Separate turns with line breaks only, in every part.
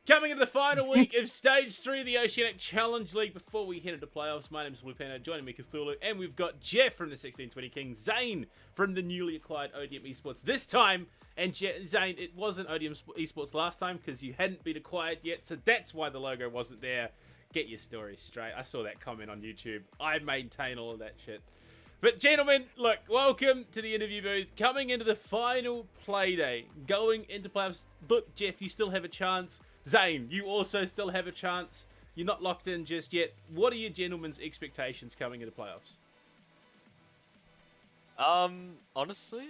Coming into the final week of Stage 3 of the Oceanic Challenge League before we head into playoffs. My name's Lupino, joining me Cthulhu, and we've got Jeff from the 1620 King, Zain from the newly acquired Odium Esports this time, and Zain, it wasn't Odium Esports last time because you hadn't been acquired yet, so that's why the logo wasn't there. Get your story straight. I saw that comment on YouTube. I maintain all of that shit. But gentlemen, look, welcome to the interview booth. Coming into the final play day, going into playoffs. Look, Jeff, you still have a chance. Zain, you also still have a chance. You're not locked in just yet. What are your gentlemen's expectations coming into playoffs?
Honestly,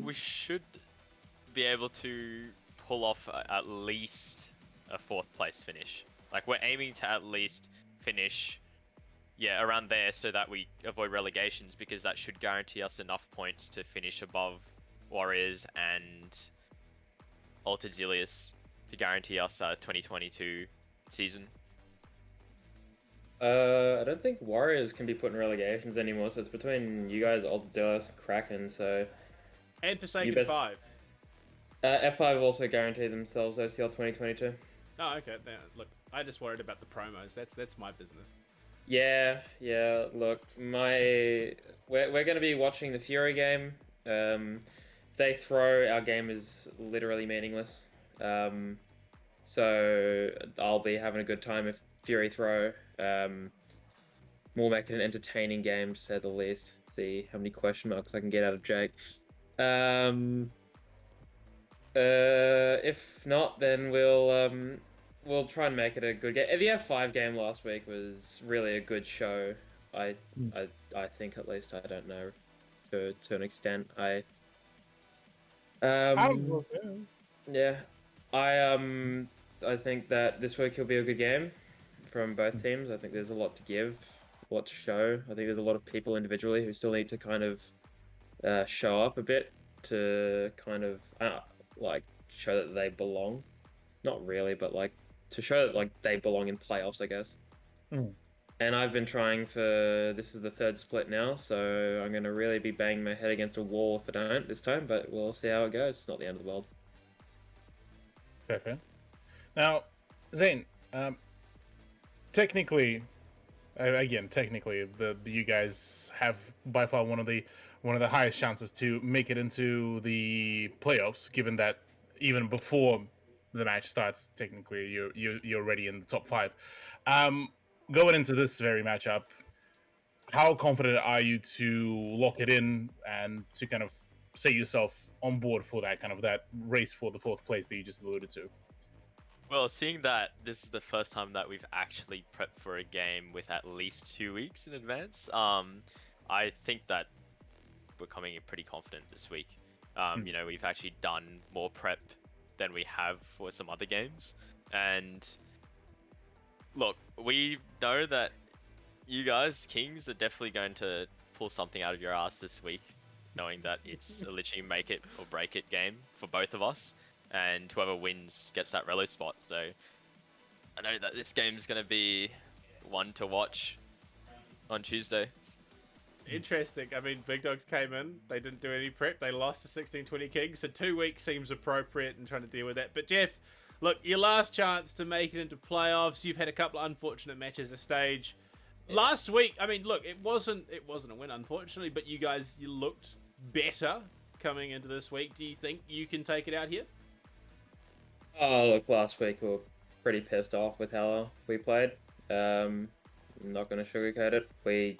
we should be able to pull off at least a 4th place finish. Like, we're aiming to at least finish, around there so that we avoid relegations, because that should guarantee us enough points to finish above Warriors and Altered Zilius to guarantee us a 2022 season.
I don't think Warriors can be put in relegations anymore, so it's between you guys, Altered Zilius, and Kraken, so...
And Forsaken 5.
F5 also guaranteed themselves OCL 2022.
Oh, okay. Now, look, I just worried about the promos. That's my business.
Yeah. Look, we're going to be watching the Fury game. If they throw, our game is literally meaningless. So I'll be having a good time if Fury throw. We'll make it an entertaining game, to say the least. See how many question marks I can get out of Jake. If not, then we'll try and make it a good game. The F5 game last week was really a good show. I think, at least. I don't know, to an extent. I think that this week will be a good game from both teams. I think there's a lot to give, a lot to show. I think there's a lot of people individually who still need to kind of show up a bit to kind of show that they belong. Not really, but to show that they belong in playoffs, I guess. And I've been trying this is the 3rd split now, so I'm going to really be banging my head against a wall if I don't this time, but we'll see how it goes. It's not the end of the world.
Fair. Now, Zain, technically, you guys have by far one of the highest chances to make it into the playoffs, given that even before the match starts, technically you're already in the top 5. Going into this very matchup, how confident are you to lock it in and to kind of set yourself on board for that race for the 4th place that you just alluded to?
Well, seeing that this is the first time that we've actually prepped for a game with at least 2 weeks in advance, I think that we're coming in pretty confident this week. We've actually done more prep than we have for some other games, and look, we know that you guys, Kings, are definitely going to pull something out of your ass this week, knowing that it's a literally make it or break it game for both of us, and whoever wins gets that relo spot. So I know that this game's going to be one to watch on Tuesday.
Interesting. I mean, Big Dogs came in. They didn't do any prep. They lost to 1620 Kings, so 2 weeks seems appropriate in trying to deal with that. But Jeff, look, your last chance to make it into playoffs. You've had a couple of unfortunate matches at Stage. Yeah. Last week, I mean, look, it wasn't a win, unfortunately, but you looked better coming into this week. Do you think you can take it out here?
Oh, look, last week we were pretty pissed off with how we played. I'm not going to sugarcoat it. We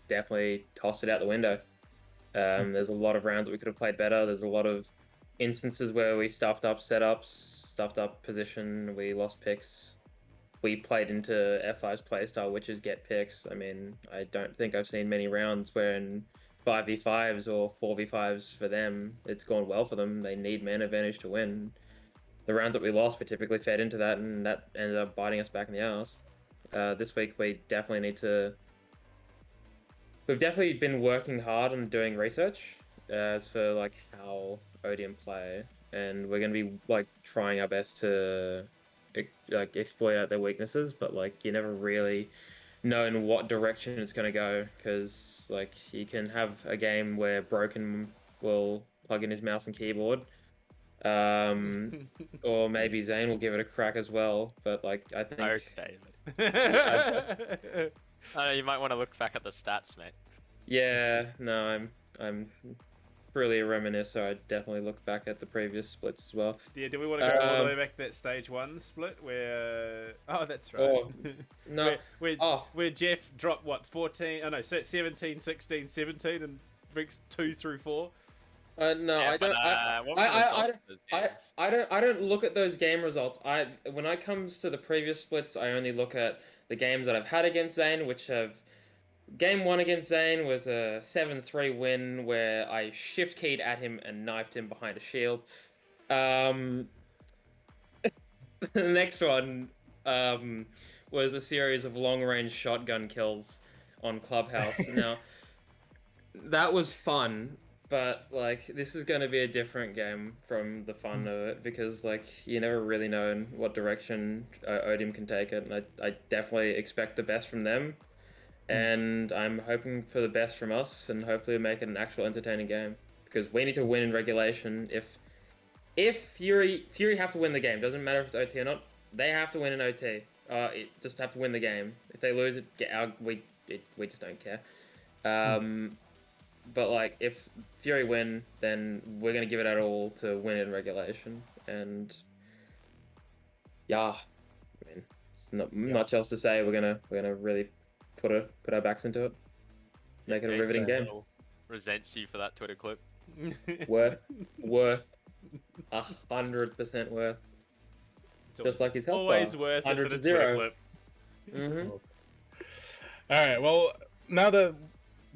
definitely tossed it out the window. There's a lot of rounds that we could have played better. There's a lot of instances where we stuffed up setups, stuffed up position, we lost picks. We played into F5's playstyle, which is get picks. I mean, I don't think I've seen many rounds where in 5v5s or 4v5s for them, it's gone well for them. They need man advantage to win. The rounds that we lost, we typically fed into that, and that ended up biting us back in the ass. This week, we definitely need to... We've definitely been working hard on doing research as for how Odium play, and we're going to be trying our best to exploit out their weaknesses, but you never really know in what direction it's going to go, because you can have a game where Broken will plug in his mouse and keyboard Or maybe Zain will give it a crack as well. But like, I think
Okay. I know you might want to look back at the stats, mate.
yeah, no, I'm really a reminiscer. I definitely look back at the previous splits as well.
Yeah, do we want to go all the way back to that stage 1 split where... Oh, that's right.
Oh, no.
Where Jeff dropped, what, 14... Oh, no, 17, 16, 17, and ranks 2 through 4?
No,
Yeah,
I don't.
what was the result of those games?
I don't look at those game results. When it comes to the previous splits, I only look at the games that I've had against Zain, which have... Game 1 against Zain was a 7-3 win where I shift keyed at him and knifed him behind a shield. The next one was a series of long-range shotgun kills on Clubhouse. Now, that was fun, but like this is going to be a different game from the fun of it because like you never really know in what direction Odium can take it, and I definitely expect the best from them. And I'm hoping for the best from us, and hopefully make it an actual entertaining game. Because we need to win in regulation. If Fury have to win the game, doesn't matter if it's OT or not. They have to win in OT. Just have to win the game. If they lose it, we just don't care. But like, if Fury win, then we're gonna give it our all to win in regulation. And yeah, I mean, it's not much else to say. We're gonna really put our backs into it. Make it a riveting game.
Resents you for that Twitter clip.
Worth 100% worth. Just like his health
always
bar.
worth it for
100
the
to 0.
Twitter clip.
All right. Well, now that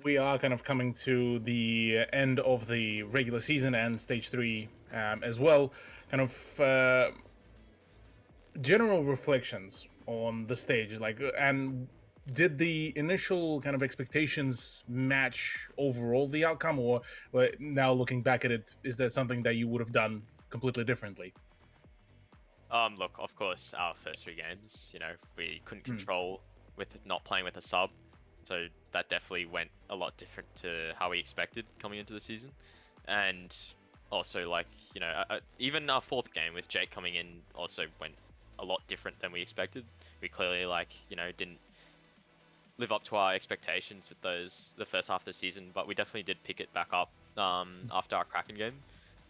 we are kind of coming to the end of the regular season and stage 3 as well, kind of general reflections on the stage, like, and did the initial kind of expectations match overall the outcome, or now looking back at it, is that something that you would have done completely differently?
Look, of course, our first 3 games, you know, we couldn't control with not playing with a sub, so that definitely went a lot different to how we expected coming into the season. And also, like, you know, even our 4th game with Jake coming in also went a lot different than we expected. We clearly, like, you know, didn't live up to our expectations with the first half of the season, but we definitely did pick it back up after our Kraken game.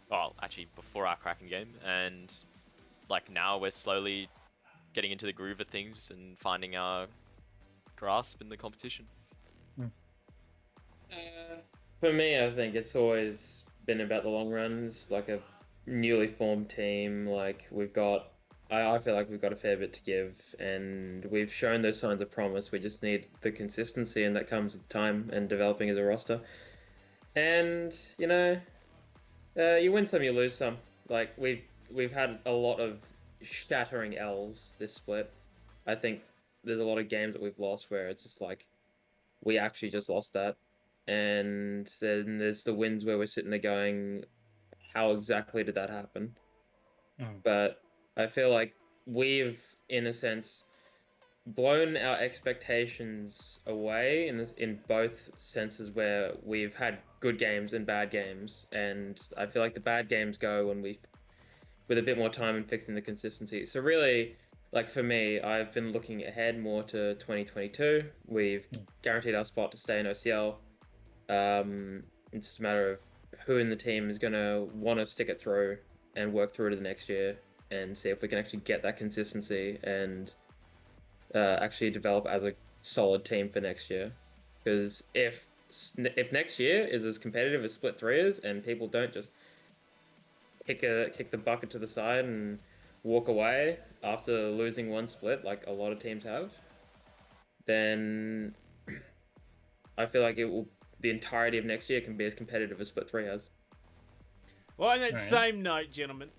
Well, actually before our Kraken game, and like now we're slowly getting into the groove of things and finding our grasp in the competition.
For me, I think it's always been about the long runs, like a newly formed team. Like I feel like we've got a fair bit to give, and we've shown those signs of promise. We just need the consistency, and that comes with time and developing as a roster. And you know, you win some, you lose some. Like we've had a lot of shattering L's this split. I think there's a lot of games that we've lost where it's just like we actually just lost that. And then there's the wins where we're sitting there going, how exactly did that happen? But I feel like we've, in a sense, blown our expectations away in both senses, where we've had good games and bad games, and I feel like the bad games go when with a bit more time and fixing the consistency. So really, like for me, I've been looking ahead more to 2022. We've guaranteed our spot to stay in OCL. It's just a matter of who in the team is going to want to stick it through and work through to the next year, and see if we can actually get that consistency and actually develop as a solid team for next year. Because if next year is as competitive as Split 3 is, and people don't just kick the bucket to the side and walk away after losing one split, like a lot of teams have, then I feel like the entirety of next year can be as competitive as Split 3 has.
Well, on that same note, gentlemen,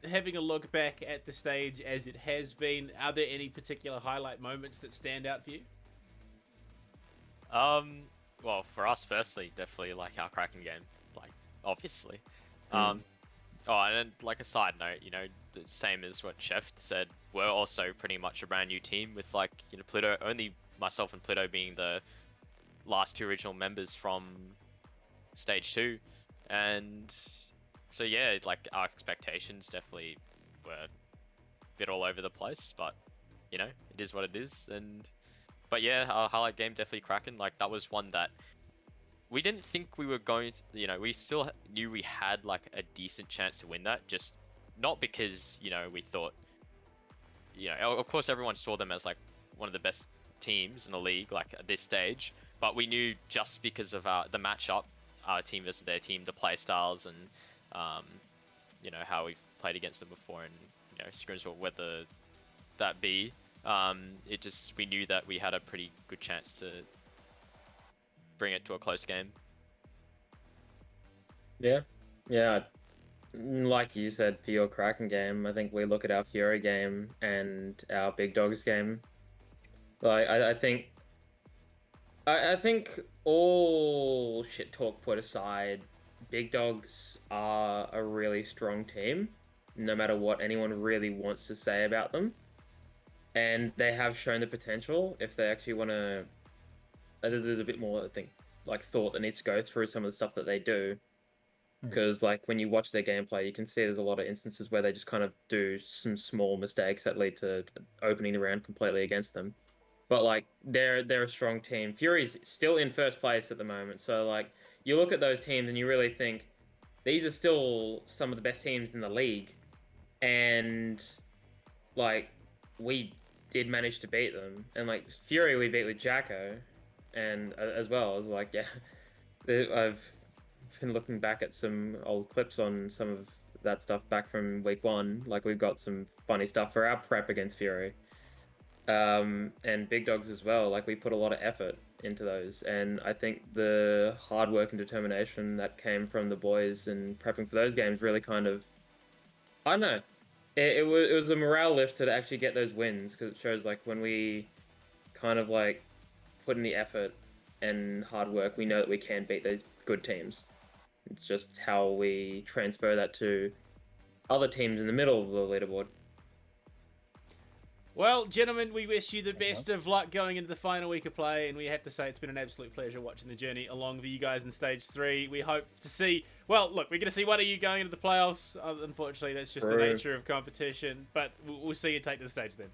having a look back at the stage as it has been, are there any particular highlight moments that stand out for you?
Well, for us, firstly, definitely like our Kraken game, like obviously. Oh, and then like a side note, you know, the same as what Chef said, we're also pretty much a brand new team with, like, you know, Pluto, only myself and Pluto being the last 2 original members from stage 2, and So yeah, like our expectations definitely were a bit all over the place, but you know, it is what it is. But yeah, our highlight game definitely Kraken. Like that was one that we didn't think we were going to. You know, we still knew we had like a decent chance to win that. Just not because we thought. Of course everyone saw them as like one of the best teams in the league, like at this stage. But we knew just because of the matchup, our team versus their team, the play styles, and how we've played against them before, and scrims or whether that be. We knew that we had a pretty good chance to bring it to a close game.
Yeah. Like you said, for your Kraken game, I think we look at our Fury game and our Big Dogs game. Like I think all shit talk put aside, Big Dogs are a really strong team, no matter what anyone really wants to say about them. And they have shown the potential if they actually want to. There's a bit more, I think, like thought that needs to go through some of the stuff that they do. Because like when you watch their gameplay, you can see there's a lot of instances where they just kind of do some small mistakes that lead to opening the round completely against them. But like they're a strong team. Fury's still in first place at the moment, so like you look at those teams and you really think these are still some of the best teams in the league, and like we did manage to beat them. And like Fury we beat with Jacko, and as well as like I've been looking back at some old clips on some of that stuff back from week 1. Like we've got some funny stuff for our prep against Fury, and Big Dogs as well. Like we put a lot of effort into those, and I think the hard work and determination that came from the boys and prepping for those games really kind of, I don't know, it was a morale lift to actually get those wins, because it shows like when we kind of like put in the effort and hard work, we know that we can beat those good teams. It's just how we transfer that to other teams in the middle of the leaderboard.
Well, gentlemen, we wish you the best of luck going into the final week of play, and we have to say it's been an absolute pleasure watching the journey along with you guys in Stage 3. We hope to see... Well, look, we're going to see one of you going into the playoffs. Unfortunately, that's just the nature of competition, but we'll see you take to the stage then.